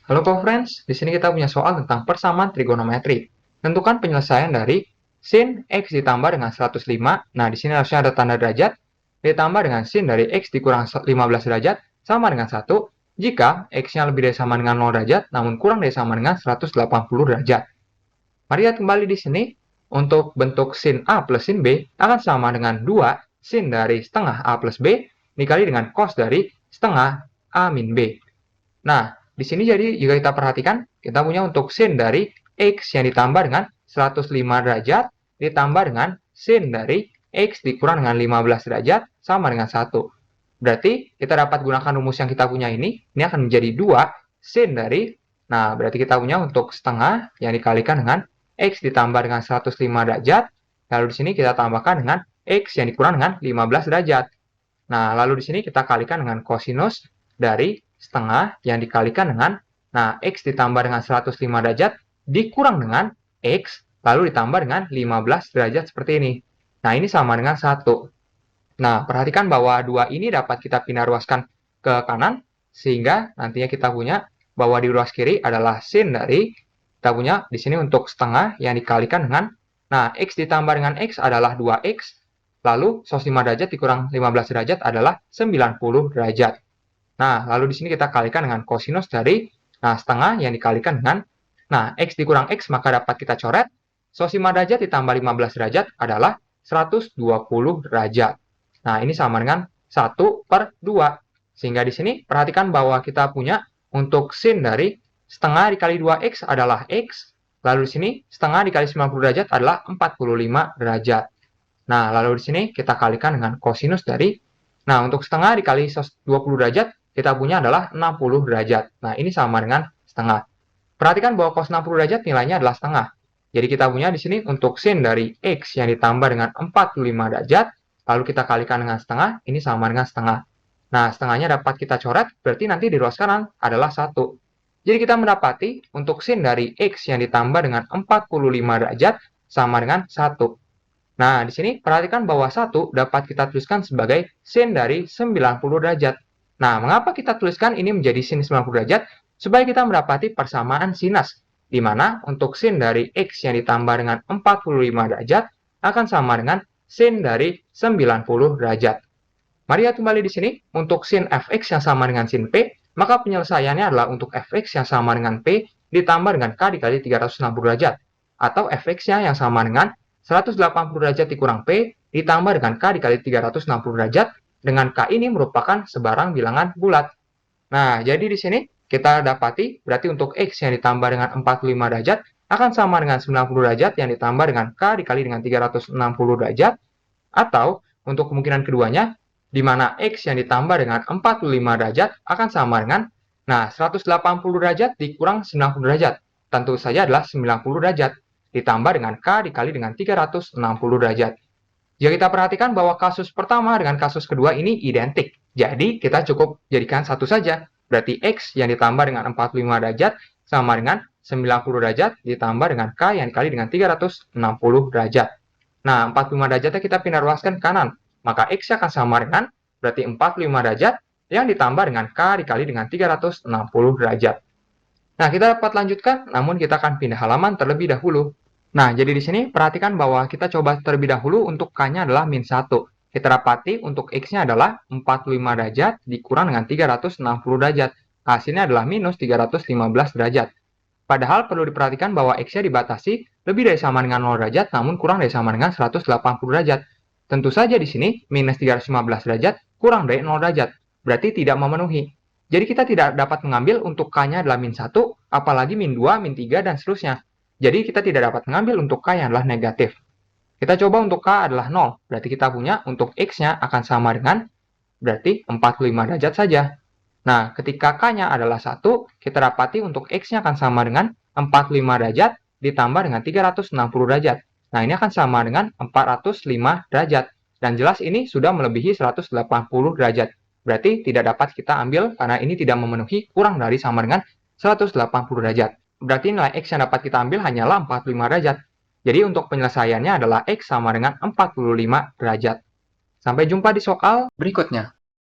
Halo co-friends, di sini kita punya soal tentang persamaan trigonometri. Tentukan penyelesaian dari sin X ditambah dengan 105. Nah, di sini harusnya ada tanda derajat. Ditambah dengan sin dari X dikurang 15 derajat sama dengan 1. Jika X-nya lebih dari sama dengan 0 derajat, namun kurang dari sama dengan 180 derajat. Mari lihat kembali di sini. Untuk bentuk sin A plus sin B akan sama dengan 2 sin dari setengah A plus B dikali dengan cos dari setengah A min B. Nah, di sini jadi jika kita perhatikan, kita punya untuk sin dari X yang ditambah dengan 105 derajat ditambah dengan sin dari X dikurang dengan 15 derajat sama dengan 1. Berarti kita dapat gunakan rumus yang kita punya ini akan menjadi 2 sin dari, nah berarti kita punya untuk setengah yang dikalikan dengan X ditambah dengan 105 derajat, lalu di sini kita tambahkan dengan X yang dikurang dengan 15 derajat. Nah, lalu di sini kita kalikan dengan kosinus dari setengah yang dikalikan dengan, nah, X ditambah dengan 105 derajat dikurang dengan X, lalu ditambah dengan 15 derajat seperti ini. Nah, ini sama dengan 1. Nah, perhatikan bahwa 2 ini dapat kita pindah ruaskan ke kanan, sehingga nantinya kita punya bahwa di ruas kiri adalah sin dari, kita punya di sini untuk setengah yang dikalikan dengan, nah, X ditambah dengan X adalah 2X, lalu 105 derajat dikurang 15 derajat adalah 90 derajat. Nah, lalu di sini kita kalikan dengan kosinus dari, nah, setengah yang dikalikan dengan, nah, X dikurang X maka dapat kita coret, 105 derajat ditambah 15 derajat adalah 120 derajat. Nah, ini sama dengan 1/2. Sehingga di sini perhatikan bahwa kita punya untuk sin dari setengah dikali 2X adalah X, lalu di sini setengah dikali 90 derajat adalah 45 derajat. Nah, lalu di sini kita kalikan dengan kosinus dari, nah, untuk setengah dikali 20 derajat, kita punya adalah 60 derajat. Nah, ini sama dengan setengah. Perhatikan bahwa cos 60 derajat nilainya adalah setengah. Jadi kita punya di sini untuk sin dari X yang ditambah dengan 45 derajat, lalu kita kalikan dengan setengah, ini sama dengan setengah. Nah, setengahnya dapat kita coret, berarti nanti di ruas kanan adalah 1. Jadi kita mendapati untuk sin dari X yang ditambah dengan 45 derajat sama dengan 1. Nah, di sini perhatikan bahwa 1 dapat kita tuliskan sebagai sin dari 90 derajat. Nah, mengapa kita tuliskan ini menjadi sin 90 derajat? Supaya kita mendapati persamaan sinus, di mana untuk sin dari X yang ditambah dengan 45 derajat akan sama dengan sin dari 90 derajat. Mari lihat kembali di sini, untuk sin fx yang sama dengan sin p, maka penyelesaiannya adalah untuk fx yang sama dengan p ditambah dengan k dikali 360 derajat, atau fx-nya yang sama dengan 180 derajat dikurang p ditambah dengan k dikali 360 derajat, dengan k ini merupakan sebarang bilangan bulat. Nah, jadi di sini kita dapati berarti untuk x yang ditambah dengan 45 derajat akan sama dengan 90 derajat yang ditambah dengan k dikali dengan 360 derajat, atau untuk kemungkinan keduanya, di mana X yang ditambah dengan 45 derajat akan sama dengan, nah, 180 derajat dikurang 90 derajat. Tentu saja adalah 90 derajat. Ditambah dengan K dikali dengan 360 derajat. Jika kita perhatikan bahwa kasus pertama dengan kasus kedua ini identik. Jadi, kita cukup jadikan satu saja. Berarti X yang ditambah dengan 45 derajat sama dengan 90 derajat ditambah dengan K yang dikali dengan 360 derajat. Nah, 45 derajatnya kita pindah ruaskan ke kanan. Maka X akan sama dengan berarti 45 derajat yang ditambah dengan K dikali dengan 360 derajat. Nah, kita dapat lanjutkan, namun kita akan pindah halaman terlebih dahulu. Nah, jadi di sini perhatikan bahwa kita coba terlebih dahulu untuk K-nya adalah min 1. Kita dapati untuk X-nya adalah 45 derajat dikurang dengan 360 derajat. Hasilnya adalah minus 315 derajat. Padahal perlu diperhatikan bahwa X-nya dibatasi lebih dari sama dengan 0 derajat, namun kurang dari sama dengan 180 derajat. Tentu saja di sini minus 315 derajat kurang dari 0 derajat, berarti tidak memenuhi. Jadi kita tidak dapat mengambil untuk K-nya adalah min 1, apalagi min 2, min 3, dan seterusnya. Jadi kita tidak dapat mengambil untuk K yang adalah negatif. Kita coba untuk K adalah 0, berarti kita punya untuk X-nya akan sama dengan berarti 45 derajat saja. Nah, ketika K-nya adalah 1, kita dapati untuk X-nya akan sama dengan 45 derajat ditambah dengan 360 derajat. Nah, ini akan sama dengan 405 derajat. Dan jelas ini sudah melebihi 180 derajat. Berarti tidak dapat kita ambil karena ini tidak memenuhi kurang dari sama dengan 180 derajat. Berarti nilai X yang dapat kita ambil hanyalah 45 derajat. Jadi untuk penyelesaiannya adalah X sama dengan 45 derajat. Sampai jumpa di soal berikutnya.